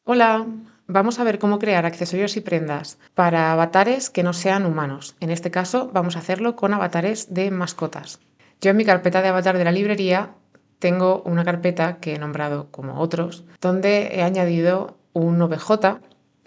Hola, vamos a ver cómo crear accesorios y prendas para avatares que no sean humanos. En este caso, vamos a hacerlo con avatares de mascotas. Yo en mi carpeta de avatar de la librería tengo una carpeta que he nombrado como otros, donde he añadido un OBJ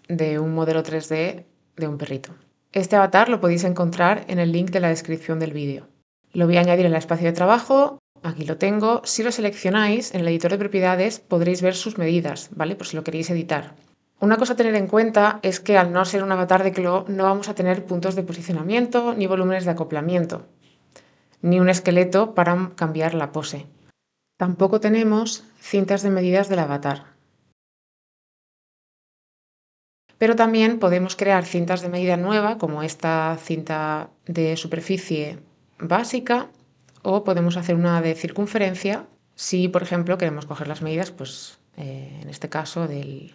de un modelo 3D de un perrito. Este avatar lo podéis encontrar en el link de la descripción del vídeo. Lo voy a añadir en el espacio de trabajo. Aquí lo tengo. Si lo seleccionáis en el editor de propiedades podréis ver sus medidas, ¿vale? Por si lo queréis editar. Una cosa a tener en cuenta es que al no ser un avatar de CLO no vamos a tener puntos de posicionamiento ni volúmenes de acoplamiento, ni un esqueleto para cambiar la pose. Tampoco tenemos cintas de medidas del avatar. Pero también podemos crear cintas de medida nueva, como esta cinta de superficie básica, o podemos hacer una de circunferencia si, por ejemplo, queremos coger las medidas, pues en este caso del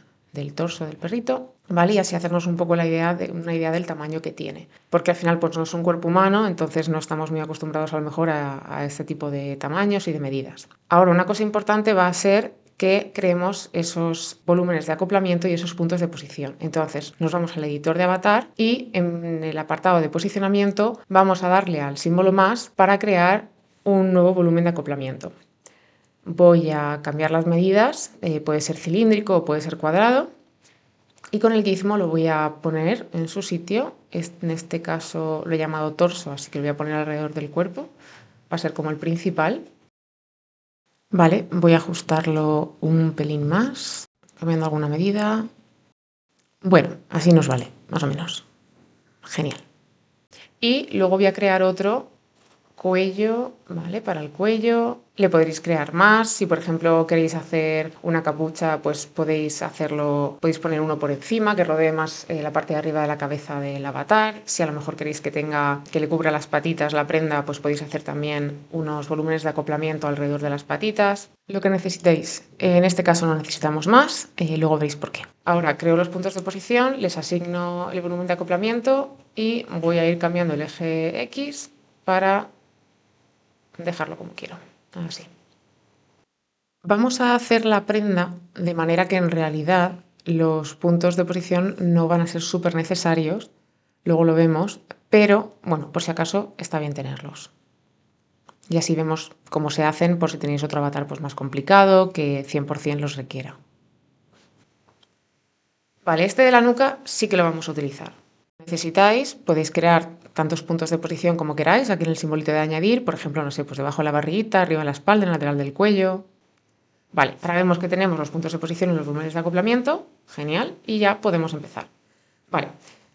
torso del perrito, ¿vale? Y así hacernos un poco una idea del tamaño que tiene. Porque al final pues no es un cuerpo humano, entonces no estamos muy acostumbrados a lo mejor a este tipo de tamaños y de medidas. Ahora, una cosa importante va a ser que creemos esos volúmenes de acoplamiento y esos puntos de posición. Entonces nos vamos al editor de avatar y en el apartado de posicionamiento vamos a darle al símbolo más para crear un nuevo volumen de acoplamiento. Voy a cambiar las medidas, puede ser cilíndrico o puede ser cuadrado, y con el gizmo lo voy a poner en su sitio. En este caso lo he llamado torso, así que lo voy a poner alrededor del cuerpo, va a ser como el principal. Vale, voy a ajustarlo un pelín más, cambiando alguna medida. Bueno, así nos vale, más o menos. Genial. Y luego voy a crear otro cuello, ¿vale? Para el cuello. Le podréis crear más. Si, por ejemplo, queréis hacer una capucha, pues podéis hacerlo, podéis poner uno por encima que rodee más la parte de arriba de la cabeza del avatar. Si a lo mejor queréis que le cubra las patitas la prenda, pues podéis hacer también unos volúmenes de acoplamiento alrededor de las patitas. Lo que necesitéis. En este caso no necesitamos más, luego veréis por qué. Ahora creo los puntos de posición, les asigno el volumen de acoplamiento y voy a ir cambiando el eje X para dejarlo como quiero, así. Vamos a hacer la prenda de manera que en realidad los puntos de posición no van a ser súper necesarios, luego lo vemos, pero bueno, por si acaso está bien tenerlos. Y así vemos cómo se hacen por si tenéis otro avatar pues más complicado que 100% los requiera. Vale, este de la nuca sí que lo vamos a utilizar. Necesitáis, podéis crear tantos puntos de posición como queráis, aquí en el simbolito de añadir, por ejemplo, no sé, pues debajo de la barriguita, arriba de la espalda, en el lateral del cuello. Vale, ahora vemos que tenemos los puntos de posición y los volúmenes de acoplamiento, genial, y ya podemos empezar. Vale,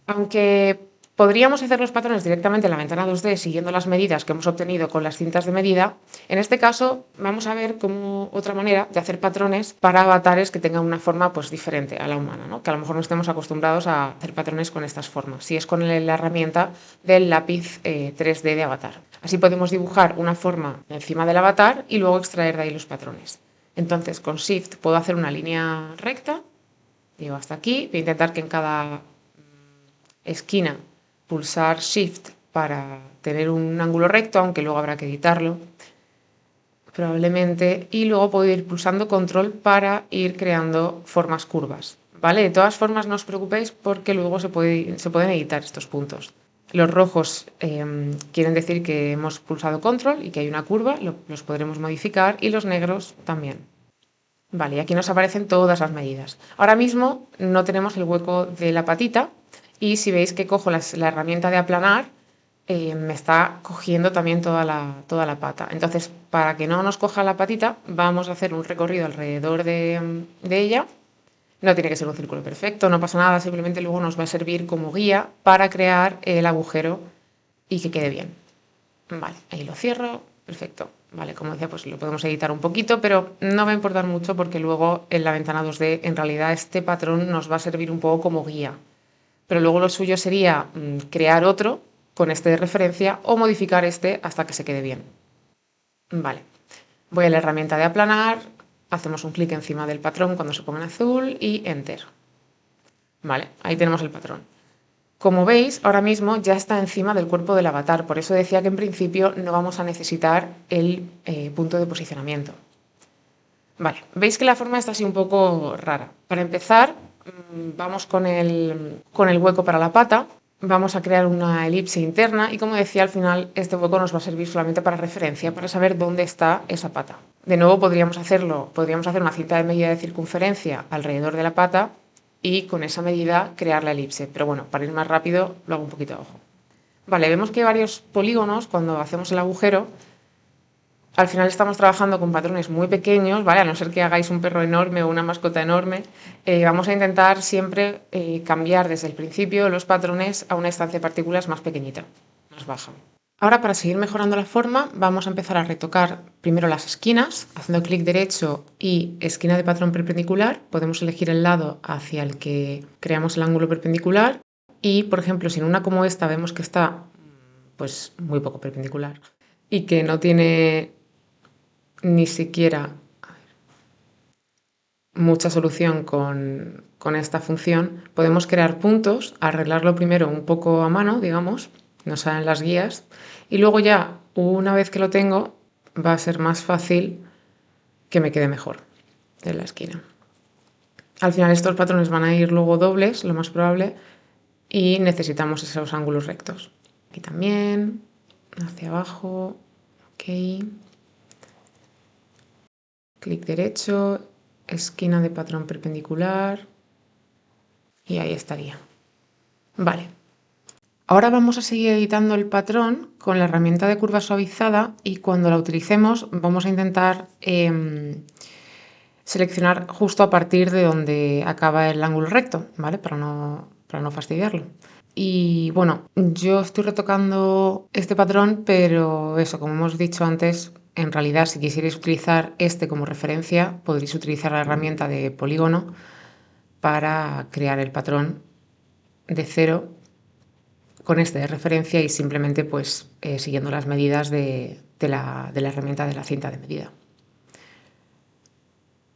aunque podríamos hacer los patrones directamente en la ventana 2D siguiendo las medidas que hemos obtenido con las cintas de medida, en este caso vamos a ver como otra manera de hacer patrones para avatares que tengan una forma pues diferente a la humana, ¿no? Que a lo mejor no estemos acostumbrados a hacer patrones con estas formas, si es con la herramienta del lápiz 3D de avatar. Así podemos dibujar una forma encima del avatar y luego extraer de ahí los patrones. Entonces con Shift puedo hacer una línea recta, llego hasta aquí, voy a intentar que en cada esquina pulsar Shift para tener un ángulo recto, aunque luego habrá que editarlo probablemente, y luego puedo ir pulsando Control para ir creando formas curvas, ¿vale? De todas formas no os preocupéis porque luego se pueden editar estos puntos. Los rojos quieren decir que hemos pulsado Control y que hay una curva, los podremos modificar, y los negros también. Vale, y aquí nos aparecen todas las medidas. Ahora mismo no tenemos el hueco de la patita y si veis que cojo la herramienta de aplanar, me está cogiendo también toda la pata. Entonces, para que no nos coja la patita, vamos a hacer un recorrido alrededor de ella. No tiene que ser un círculo perfecto, no pasa nada, simplemente luego nos va a servir como guía para crear el agujero y que quede bien. Vale, ahí lo cierro, perfecto. Vale, como decía, pues lo podemos editar un poquito, pero no va a importar mucho porque luego en la ventana 2D en realidad este patrón nos va a servir un poco como guía. Pero luego lo suyo sería crear otro con este de referencia o modificar este hasta que se quede bien. Vale, voy a la herramienta de aplanar, hacemos un clic encima del patrón cuando se ponga en azul y Enter. Vale, ahí tenemos el patrón. Como veis, ahora mismo ya está encima del cuerpo del avatar, por eso decía que en principio no vamos a necesitar el punto de posicionamiento. Vale, veis que la forma está así un poco rara. Para empezar, vamos con el hueco para la pata. Vamos a crear una elipse interna y, como decía, al final este hueco nos va a servir solamente para referencia, para saber dónde está esa pata. De nuevo podríamos hacer una cinta de medida de circunferencia alrededor de la pata y con esa medida crear la elipse. Pero bueno, para ir más rápido lo hago un poquito a ojo. Vale, vemos que hay varios polígonos cuando hacemos el agujero. Al final estamos trabajando con patrones muy pequeños, ¿vale? A no ser que hagáis un perro enorme o una mascota enorme, vamos a intentar siempre cambiar desde el principio los patrones a una estancia de partículas más pequeñita, más baja. Ahora, para seguir mejorando la forma, vamos a empezar a retocar primero las esquinas, haciendo clic derecho y esquina de patrón perpendicular. Podemos elegir el lado hacia el que creamos el ángulo perpendicular y, por ejemplo, si en una como esta vemos que está pues muy poco perpendicular y que no tiene ni siquiera mucha solución con esta función, podemos crear puntos, arreglarlo primero un poco a mano, digamos, nos salen las guías, y luego ya, una vez que lo tengo, va a ser más fácil que me quede mejor en la esquina. Al final estos patrones van a ir luego dobles, lo más probable, y necesitamos esos ángulos rectos. Aquí también, hacia abajo, ok. Clic derecho, esquina de patrón perpendicular y ahí estaría. Vale. Ahora vamos a seguir editando el patrón con la herramienta de curva suavizada y cuando la utilicemos vamos a intentar seleccionar justo a partir de donde acaba el ángulo recto, ¿vale? Para no fastidiarlo. Y bueno, yo estoy retocando este patrón, pero eso, como hemos dicho antes, en realidad si quisierais utilizar este como referencia, podréis utilizar la herramienta de polígono para crear el patrón de cero con este de referencia y simplemente pues siguiendo las medidas de la herramienta de la cinta de medida.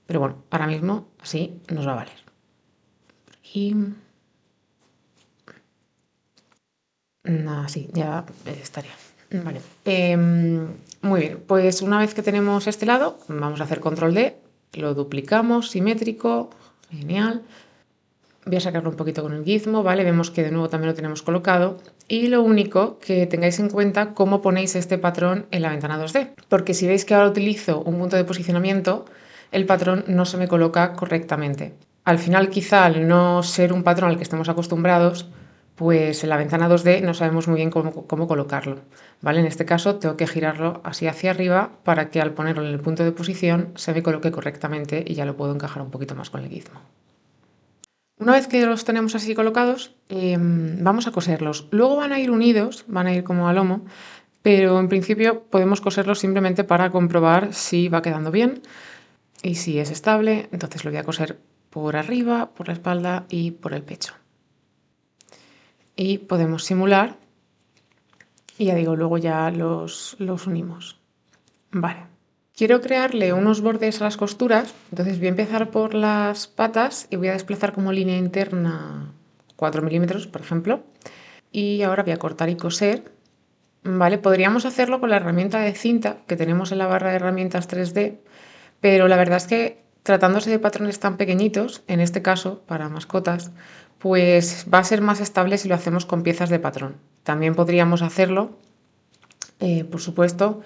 Pero bueno, ahora mismo así nos va a valer. Y así ya estaría. Vale. Muy bien, pues una vez que tenemos este lado, vamos a hacer control D, lo duplicamos, simétrico, genial. Voy a sacarlo un poquito con el gizmo, ¿vale? Vemos que de nuevo también lo tenemos colocado. Y lo único que tengáis en cuenta cómo ponéis este patrón en la ventana 2D. Porque si veis que ahora utilizo un punto de posicionamiento, el patrón no se me coloca correctamente. Al final, quizá al no ser un patrón al que estemos acostumbrados, pues en la ventana 2D no sabemos muy bien cómo colocarlo, ¿vale? En este caso tengo que girarlo así hacia arriba para que al ponerlo en el punto de posición se me coloque correctamente y ya lo puedo encajar un poquito más con el gizmo. Una vez que los tenemos así colocados, vamos a coserlos. Luego van a ir unidos, van a ir como a lomo, pero en principio podemos coserlos simplemente para comprobar si va quedando bien y si es estable. Entonces lo voy a coser por arriba, por la espalda y por el pecho. Y podemos simular y ya digo, luego ya los unimos. Vale. Quiero crearle unos bordes a las costuras, entonces voy a empezar por las patas y voy a desplazar como línea interna 4 milímetros, por ejemplo. Y ahora voy a cortar y coser. Vale, podríamos hacerlo con la herramienta de cinta que tenemos en la barra de herramientas 3D, pero la verdad es que tratándose de patrones tan pequeñitos, en este caso para mascotas, pues va a ser más estable si lo hacemos con piezas de patrón. También podríamos hacerlo, por supuesto,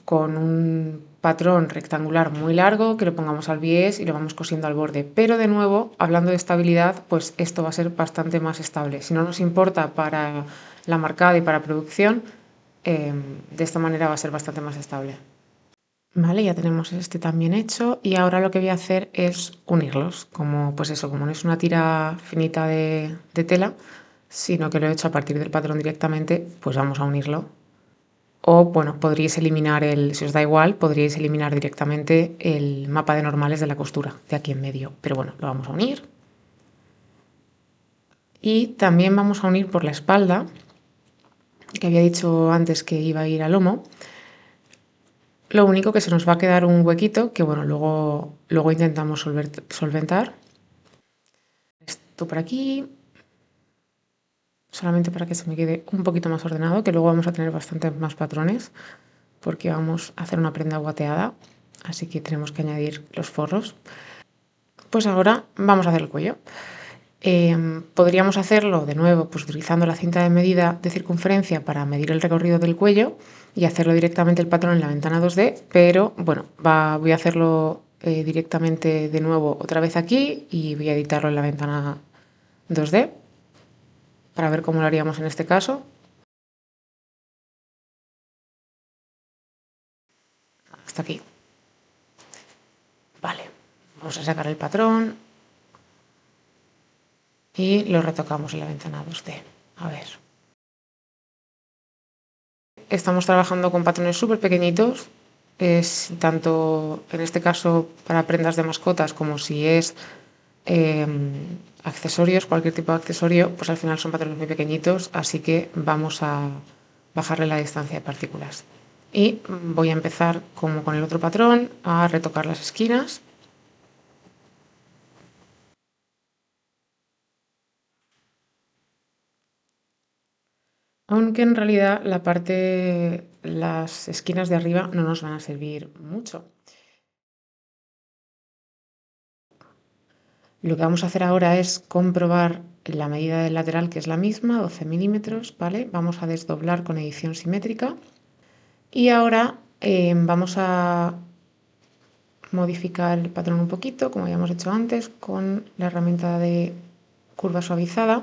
con un patrón rectangular muy largo que lo pongamos al bies y lo vamos cosiendo al borde. Pero de nuevo, hablando de estabilidad, pues esto va a ser bastante más estable. Si no nos importa para la marcada y para producción, de esta manera va a ser bastante más estable. Vale, ya tenemos este también hecho y ahora lo que voy a hacer es unirlos, como pues eso, como no es una tira finita de tela, sino que lo he hecho a partir del patrón directamente, pues vamos a unirlo. O bueno, podríais eliminar si os da igual, podríais eliminar directamente el mapa de normales de la costura de aquí en medio. Pero bueno, lo vamos a unir. Y también vamos a unir por la espalda, que había dicho antes que iba a ir al lomo. Lo único que se nos va a quedar un huequito que bueno, luego intentamos solventar. Esto por aquí, solamente para que se me quede un poquito más ordenado, que luego vamos a tener bastantes más patrones, porque vamos a hacer una prenda guateada. así que tenemos que añadir los forros. Pues ahora vamos a hacer el cuello. Podríamos hacerlo de nuevo pues utilizando la cinta de medida de circunferencia para medir el recorrido del cuello y hacerlo directamente el patrón en la ventana 2D, pero bueno, voy a hacerlo directamente de nuevo otra vez aquí y voy a editarlo en la ventana 2D para ver cómo lo haríamos en este caso. Hasta aquí. Vale, vamos a sacar el patrón y lo retocamos en la ventana 2D. A ver. Estamos trabajando con patrones súper pequeñitos, es tanto en este caso para prendas de mascotas como si es accesorios, cualquier tipo de accesorio, pues al final son patrones muy pequeñitos, así que vamos a bajarle la distancia de partículas. Y voy a empezar, como con el otro patrón, a retocar las esquinas. Aunque en realidad las esquinas de arriba no nos van a servir mucho. Lo que vamos a hacer ahora es comprobar la medida del lateral, que es la misma, 12 milímetros, ¿vale? Vamos a desdoblar con edición simétrica. Y ahora vamos a modificar el patrón un poquito, como habíamos hecho antes, con la herramienta de curva suavizada.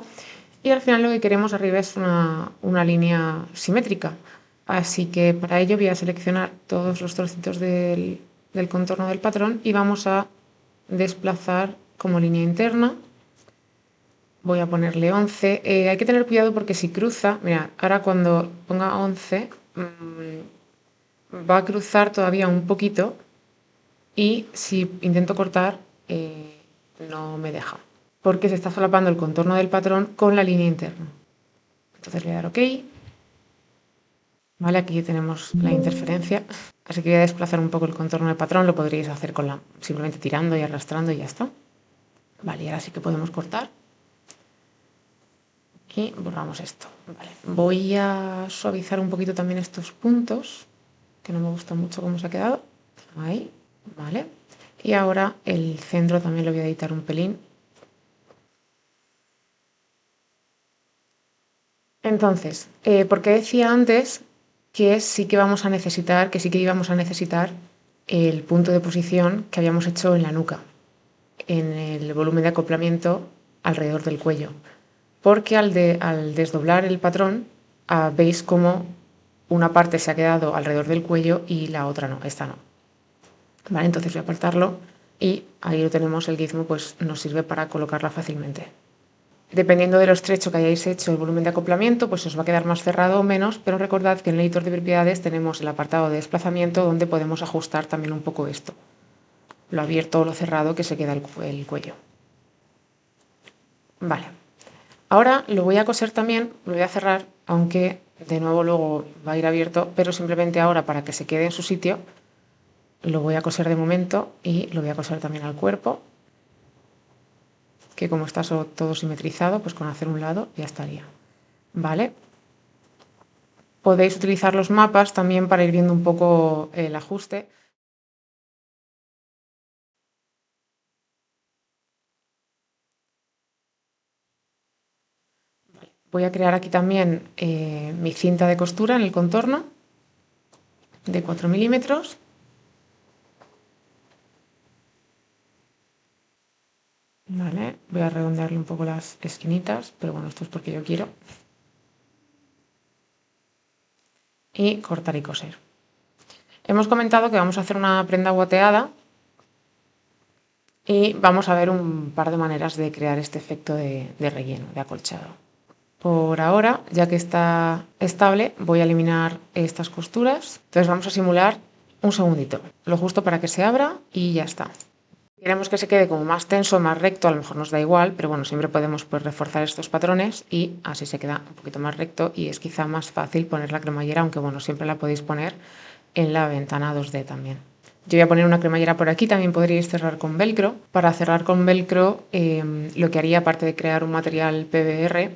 Y al final lo que queremos arriba es una línea simétrica. Así que para ello voy a seleccionar todos los trocitos del contorno del patrón y vamos a desplazar como línea interna. Voy a ponerle 11. Hay que tener cuidado porque si cruza, mira, ahora cuando ponga 11 va a cruzar todavía un poquito y si intento cortar no me deja porque se está solapando el contorno del patrón con la línea interna. Entonces le voy a dar OK. Vale, aquí tenemos la interferencia. Así que voy a desplazar un poco el contorno del patrón. Lo podríais hacer simplemente tirando y arrastrando y ya está. Vale, y ahora sí que podemos cortar. Y borramos esto. Vale. Voy a suavizar un poquito también estos puntos, que no me gusta mucho cómo se ha quedado. Ahí, vale. Y ahora el centro también lo voy a editar un pelín. Entonces, ¿por qué decía antes que sí que vamos a necesitar, que sí que íbamos a necesitar el punto de posición que habíamos hecho en la nuca, en el volumen de acoplamiento alrededor del cuello? Porque al desdoblar el patrón, veis cómo una parte se ha quedado alrededor del cuello y la otra no, esta no. Vale, entonces voy a apartarlo y ahí lo tenemos, el gizmo pues nos sirve para colocarla fácilmente. Dependiendo de lo estrecho que hayáis hecho el volumen de acoplamiento, pues os va a quedar más cerrado o menos, pero recordad que en el editor de propiedades tenemos el apartado de desplazamiento donde podemos ajustar también un poco esto, lo abierto o lo cerrado que se queda el cuello. Vale, ahora lo voy a coser también, lo voy a cerrar, aunque de nuevo luego va a ir abierto, pero simplemente ahora para que se quede en su sitio, lo voy a coser de momento y lo voy a coser también al cuerpo, que como está todo simetrizado, pues con hacer un lado ya estaría. Vale. Podéis utilizar los mapas también para ir viendo un poco el ajuste. Voy a crear aquí también mi cinta de costura en el contorno de 4 milímetros. Vale, voy a redondearle un poco las esquinitas, pero bueno, esto es porque yo quiero. Y cortar y coser. Hemos comentado que vamos a hacer una prenda guateada y vamos a ver un par de maneras de crear este efecto de relleno, de acolchado. Por ahora, ya que está estable, voy a eliminar estas costuras. Entonces vamos a simular un segundito, lo justo para que se abra y ya está. Si queremos que se quede como más tenso, más recto, a lo mejor nos da igual, pero bueno, siempre podemos pues, reforzar estos patrones y así se queda un poquito más recto y es quizá más fácil poner la cremallera, aunque bueno, siempre la podéis poner en la ventana 2D también. Yo voy a poner una cremallera por aquí, también podríais cerrar con velcro. Para cerrar con velcro, lo que haría, aparte de crear un material PBR,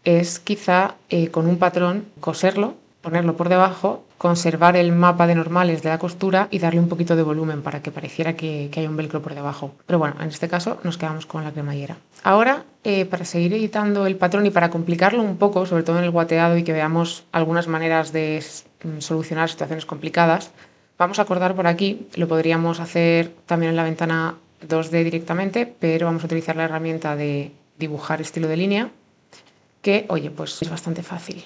es quizá con un patrón coserlo ponerlo por debajo, conservar el mapa de normales de la costura y darle un poquito de volumen para que pareciera que hay un velcro por debajo. Pero bueno, en este caso nos quedamos con la cremallera. Ahora, para seguir editando el patrón y para complicarlo un poco, sobre todo en el guateado y que veamos algunas maneras de solucionar situaciones complicadas, vamos a cortar por aquí. Lo podríamos hacer también en la ventana 2D directamente, pero vamos a utilizar la herramienta de dibujar estilo de línea, que, oye, pues es bastante fácil.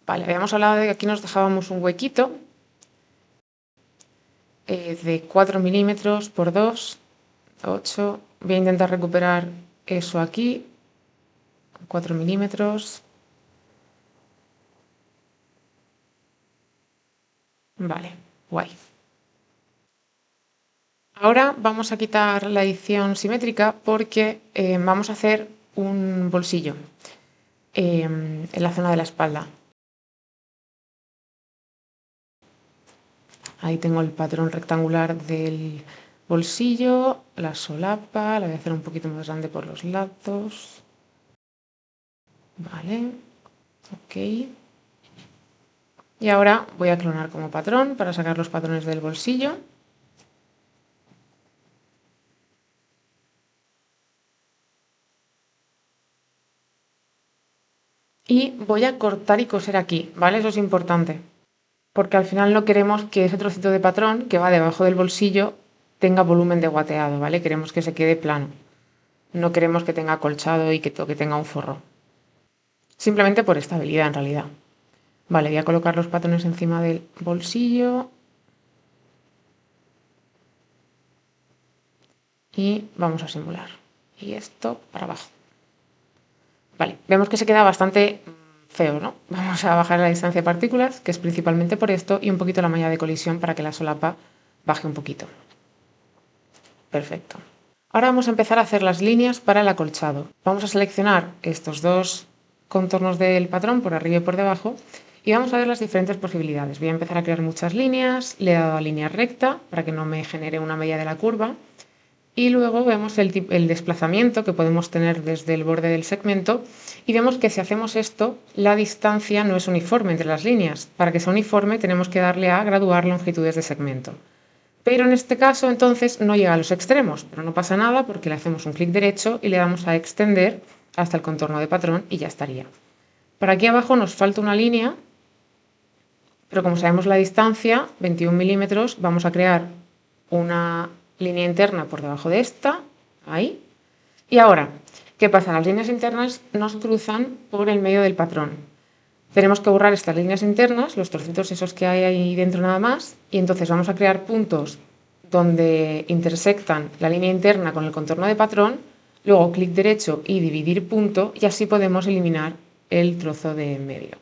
Vale, habíamos hablado de que aquí nos dejábamos un huequito de 4 milímetros por 2, 8. Voy a intentar recuperar eso aquí, 4 milímetros. Vale, guay. Ahora vamos a quitar la edición simétrica porque vamos a hacer un bolsillo en la zona de la espalda. Ahí tengo el patrón rectangular del bolsillo, la solapa, la voy a hacer un poquito más grande por los lados. Vale, ok. Y ahora voy a clonar como patrón para sacar los patrones del bolsillo. Y voy a cortar y coser aquí, ¿vale? Eso es importante, porque al final no queremos que ese trocito de patrón que va debajo del bolsillo tenga volumen de guateado, ¿vale? Queremos que se quede plano. No queremos que tenga acolchado y que tenga un forro. Simplemente por estabilidad en realidad. Vale, voy a colocar los patrones encima del bolsillo. Y vamos a simular. Y esto para abajo. Vale, vemos que se queda bastante feo, ¿no? Vamos a bajar la distancia de partículas, que es principalmente por esto, y un poquito la malla de colisión para que la solapa baje un poquito. Perfecto. Ahora vamos a empezar a hacer las líneas para el acolchado. Vamos a seleccionar estos dos contornos del patrón por arriba y por debajo y vamos a ver las diferentes posibilidades. Voy a empezar a crear muchas líneas, le he dado a línea recta para que no me genere una medida de la curva y luego vemos el desplazamiento que podemos tener desde el borde del segmento y vemos que si hacemos esto la distancia no es uniforme entre las líneas. Para que sea uniforme tenemos que darle a graduar longitudes de segmento. Pero en este caso entonces no llega a los extremos, pero no pasa nada porque le hacemos un clic derecho y le damos a extender hasta el contorno de patrón y ya estaría. Por aquí abajo nos falta una línea, pero como sabemos la distancia, 21 milímetros, vamos a crear una línea interna por debajo de esta, ahí. Y ahora, ¿qué pasa? Las líneas internas nos cruzan por el medio del patrón. Tenemos que borrar estas líneas internas, los trocitos esos que hay ahí dentro nada más, y entonces vamos a crear puntos donde intersectan la línea interna con el contorno de patrón, luego clic derecho y dividir punto, y así podemos eliminar el trozo de en medio.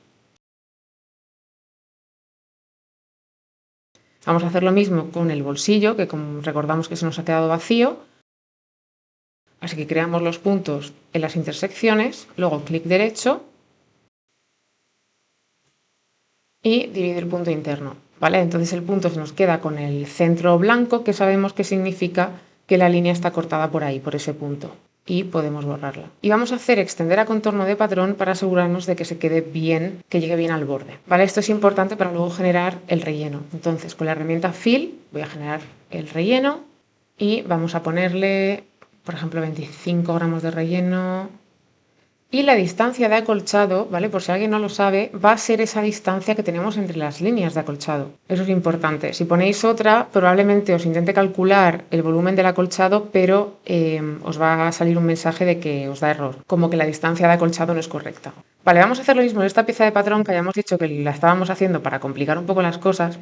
Vamos a hacer lo mismo con el bolsillo, que como recordamos que se nos ha quedado vacío, así que creamos los puntos en las intersecciones, luego clic derecho y dividir punto interno, ¿vale? Entonces el punto se nos queda con el centro blanco, que sabemos que significa que la línea está cortada por ahí, por ese punto, y podemos borrarla. Y vamos a hacer extender a contorno de patrón para asegurarnos de que se quede bien, que llegue bien al borde, ¿vale? Esto es importante para luego generar el relleno. Entonces con la herramienta Fill voy a generar el relleno y vamos a ponerle, por ejemplo, 25 gramos de relleno. Y la distancia de acolchado, ¿vale? Por si alguien no lo sabe, va a ser esa distancia que tenemos entre las líneas de acolchado. Eso es importante. Si ponéis otra, probablemente os intente calcular el volumen del acolchado, pero os va a salir un mensaje de que os da error, como que la distancia de acolchado no es correcta. Vale, vamos a hacer lo mismo en esta pieza de patrón que hayamos dicho que la estábamos haciendo para complicar un poco las cosas,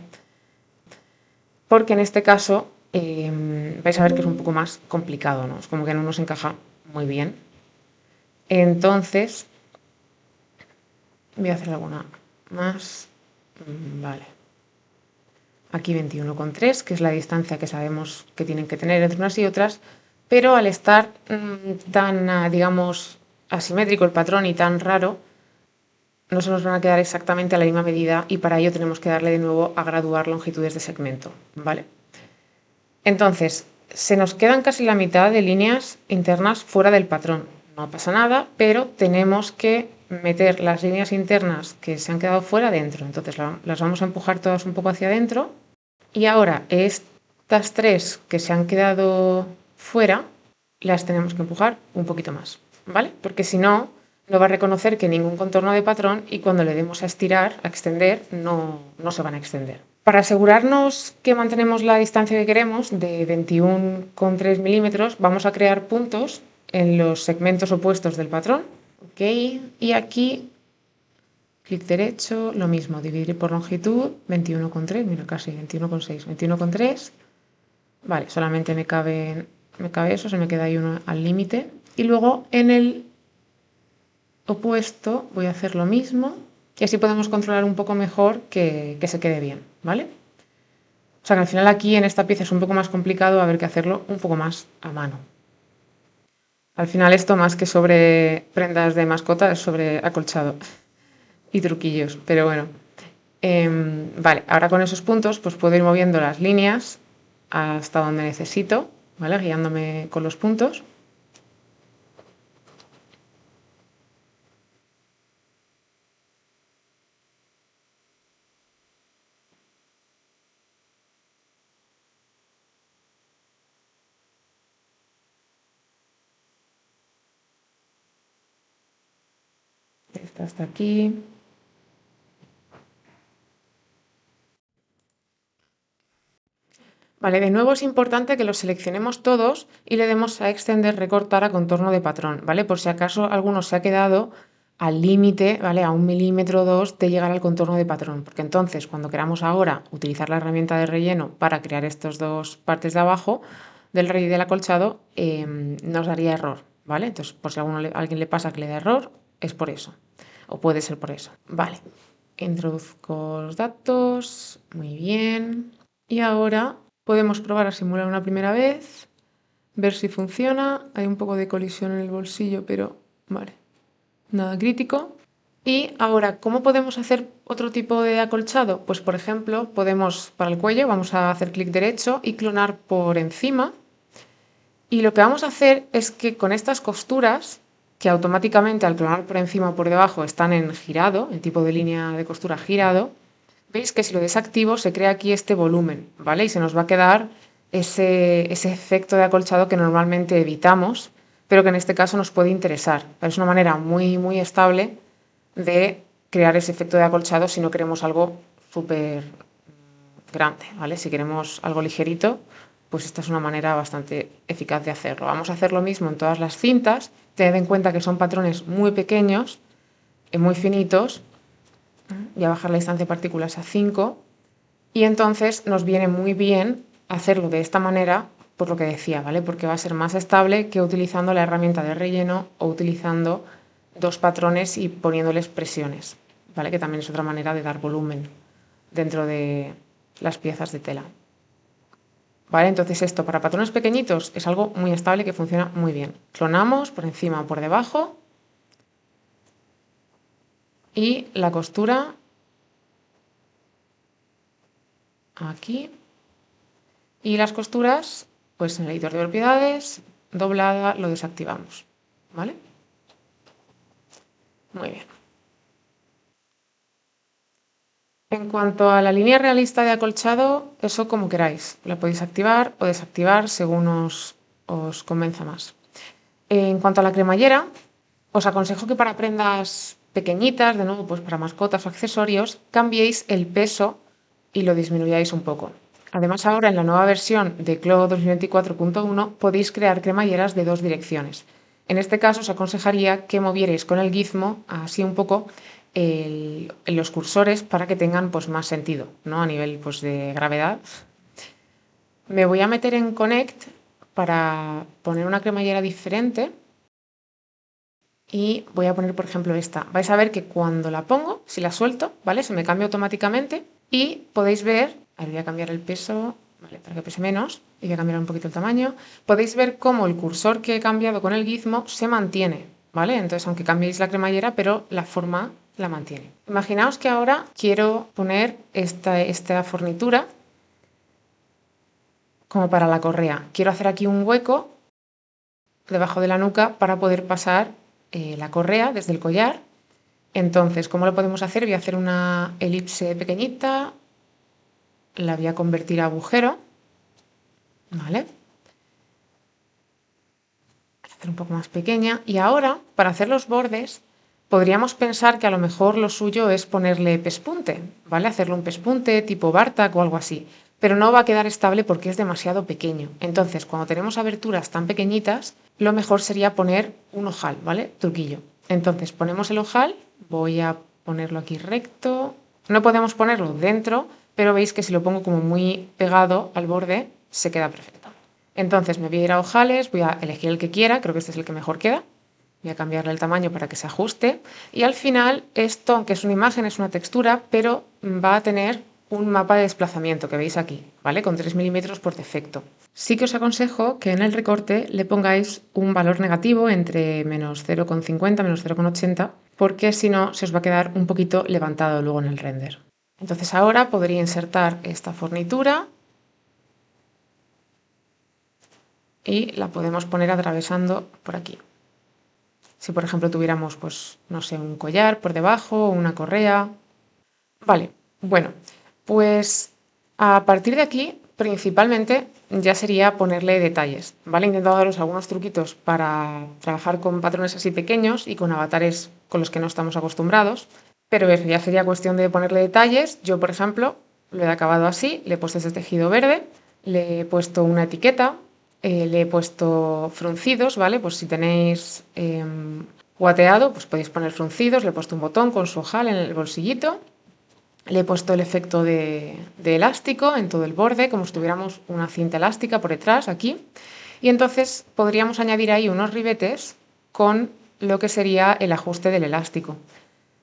porque en este caso vais a ver que es un poco más complicado, ¿no? Es como que no nos encaja muy bien. Entonces, voy a hacer alguna más. Vale. Aquí 21,3, que es la distancia que sabemos que tienen que tener entre unas y otras, pero al estar tan, digamos, asimétrico el patrón y tan raro, no se nos van a quedar exactamente a la misma medida y para ello tenemos que darle de nuevo a graduar longitudes de segmento, ¿vale? Entonces, se nos quedan casi la mitad de líneas internas fuera del patrón. No pasa nada, pero tenemos que meter las líneas internas que se han quedado fuera dentro. Entonces las vamos a empujar todas un poco hacia adentro. Y ahora estas tres que se han quedado fuera las tenemos que empujar un poquito más, ¿vale? Porque si no, no va a reconocer que ningún contorno de patrón y cuando le demos a estirar, a extender, no se van a extender. Para asegurarnos que mantenemos la distancia que queremos de 21,3 milímetros, vamos a crear puntos en los segmentos opuestos del patrón. Ok, y aquí clic derecho, lo mismo, dividir por longitud, 21,3, mira, casi 21,6, 21,3. Vale, solamente me cabe eso, se me queda ahí uno al límite. Y luego en el opuesto voy a hacer lo mismo y así podemos controlar un poco mejor que se quede bien, ¿vale? O sea que al final aquí en esta pieza es un poco más complicado, haber que hacerlo un poco más a mano. Al final esto más que sobre prendas de mascota es sobre acolchado y truquillos, pero bueno. Vale, ahora con esos puntos pues puedo ir moviendo las líneas hasta donde necesito, ¿vale? Guiándome con los puntos. Esta hasta aquí. Vale, de nuevo es importante que los seleccionemos todos y le demos a extender, recortar a contorno de patrón, ¿vale? Por si acaso alguno se ha quedado al límite, ¿vale? A 1 milímetro o 2 de llegar al contorno de patrón, porque entonces cuando queramos ahora utilizar la herramienta de relleno para crear estas dos partes de abajo del rey del acolchado, nos daría error, ¿vale? Entonces, por si a alguien le pasa que le da error, es por eso, o puede ser por eso. Vale, introduzco los datos, muy bien. Y ahora podemos probar a simular una primera vez, ver si funciona. Hay un poco de colisión en el bolsillo, pero vale, nada crítico. Y ahora, ¿cómo podemos hacer otro tipo de acolchado? Pues por ejemplo, podemos, para el cuello, vamos a hacer clic derecho y clonar por encima. Y lo que vamos a hacer es que con estas costuras, que automáticamente al clonar por encima o por debajo están en girado, en tipo de línea de costura girado, veis que si lo desactivo se crea aquí este volumen, ¿vale? Y se nos va a quedar ese efecto de acolchado que normalmente evitamos, pero que en este caso nos puede interesar. Es una manera muy, muy estable de crear ese efecto de acolchado si no queremos algo súper grande, ¿vale? Si queremos algo ligerito, pues esta es una manera bastante eficaz de hacerlo. Vamos a hacer lo mismo en todas las cintas. Tened en cuenta que son patrones muy pequeños, muy finitos, y a bajar la distancia de partículas a 5. Y entonces nos viene muy bien hacerlo de esta manera, por lo que decía, ¿vale? Porque va a ser más estable que utilizando la herramienta de relleno o utilizando dos patrones y poniéndoles presiones, ¿vale? Que también es otra manera de dar volumen dentro de las piezas de tela. ¿Vale? Entonces esto para patrones pequeñitos es algo muy estable que funciona muy bien. Clonamos por encima o por debajo y la costura aquí. Y las costuras, pues en el editor de propiedades, doblada, lo desactivamos, ¿vale? Muy bien. En cuanto a la línea realista de acolchado, eso como queráis. La podéis activar o desactivar según os convenza más. En cuanto a la cremallera, os aconsejo que para prendas pequeñitas, de nuevo, pues para mascotas o accesorios, cambiéis el peso y lo disminuyáis un poco. Además, ahora en la nueva versión de CLO 2024.1 podéis crear cremalleras de dos direcciones. En este caso os aconsejaría que movierais con el gizmo así un poco los cursores para que tengan pues, más sentido, ¿no? A nivel pues, de gravedad. Me voy a meter en Connect para poner una cremallera diferente y voy a poner, por ejemplo, esta. Vais a ver que cuando la pongo, si la suelto, ¿vale? Se me cambia automáticamente y podéis ver, ahora voy a cambiar el peso, ¿vale? Para que pese menos y voy a cambiar un poquito el tamaño. Podéis ver cómo el cursor que he cambiado con el gizmo se mantiene, ¿vale? Entonces, aunque cambiéis la cremallera, pero la forma la mantiene. Imaginaos que ahora quiero poner esta fornitura como para la correa. Quiero hacer aquí un hueco debajo de la nuca para poder pasar la correa desde el collar Entonces, ¿cómo lo podemos hacer? Voy a hacer una elipse pequeñita, la voy a convertir a agujero, ¿vale? Hacer un poco más pequeña. Y ahora, para hacer los bordes, podríamos pensar que a lo mejor lo suyo es ponerle pespunte, ¿vale? Hacerle un pespunte tipo Bartak o algo así. Pero no va a quedar estable porque es demasiado pequeño. Entonces, cuando tenemos aberturas tan pequeñitas, lo mejor sería poner un ojal, ¿vale? Truquillo. Entonces, ponemos el ojal, voy a ponerlo aquí recto. No podemos ponerlo dentro, pero veis que si lo pongo como muy pegado al borde, se queda perfecto. Entonces me voy a ir a ojales, voy a elegir el que quiera, creo que este es el que mejor queda. Voy a cambiarle el tamaño para que se ajuste. Y al final esto, aunque es una imagen, es una textura, pero va a tener un mapa de desplazamiento que veis aquí, ¿vale? Con 3 milímetros por defecto. Sí que os aconsejo que en el recorte le pongáis un valor negativo entre menos 0,50 menos 0,80, porque si no se os va a quedar un poquito levantado luego en el render. Entonces ahora podría insertar esta fornitura y la podemos poner atravesando por aquí. Si por ejemplo tuviéramos, pues, no sé, un collar por debajo o una correa. Vale, bueno, pues a partir de aquí, principalmente, ya sería ponerle detalles, ¿vale? He intentado daros algunos truquitos para trabajar con patrones así pequeños y con avatares con los que no estamos acostumbrados, pero eso ya sería cuestión de ponerle detalles. Yo, por ejemplo, lo he acabado así, le he puesto este tejido verde, le he puesto una etiqueta, le he puesto fruncidos, ¿vale? Pues si tenéis guateado, pues podéis poner fruncidos, le he puesto un botón con su ojal en el bolsillito. Le he puesto el efecto de elástico en todo el borde, como si tuviéramos una cinta elástica por detrás, aquí. Y entonces podríamos añadir ahí unos ribetes con lo que sería el ajuste del elástico,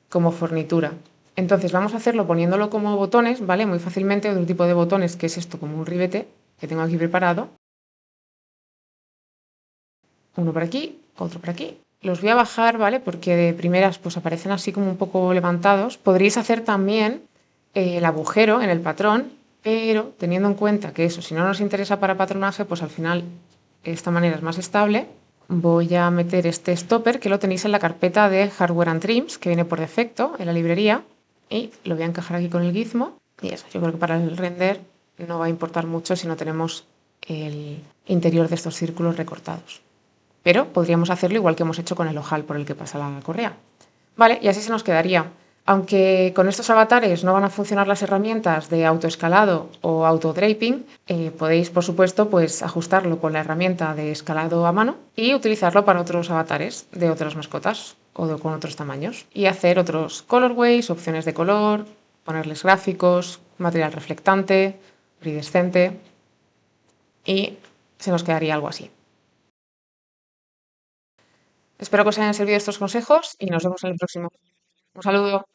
como fornitura. Entonces vamos a hacerlo poniéndolo como botones, ¿vale? Muy fácilmente, otro tipo de botones, que es esto como un ribete, que tengo aquí preparado. Uno por aquí, otro por aquí. Los voy a bajar, ¿vale? Porque de primeras pues aparecen así como un poco levantados. Podríais hacer también el agujero en el patrón, pero teniendo en cuenta que eso, si no nos interesa para patronaje, pues al final esta manera es más estable. Voy a meter este stopper que lo tenéis en la carpeta de Hardware and Trims, que viene por defecto en la librería, y lo voy a encajar aquí con el gizmo. Y eso, yo creo que para el render no va a importar mucho si no tenemos el interior de estos círculos recortados. Pero podríamos hacerlo igual que hemos hecho con el ojal por el que pasa la correa. Vale, y así se nos quedaría. Aunque con estos avatares no van a funcionar las herramientas de autoescalado o autodraping, podéis, por supuesto, pues ajustarlo con la herramienta de escalado a mano y utilizarlo para otros avatares de otras mascotas o con otros tamaños y hacer otros colorways, opciones de color, ponerles gráficos, material reflectante, iridescente y se nos quedaría algo así. Espero que os hayan servido estos consejos y nos vemos en el próximo. Un saludo.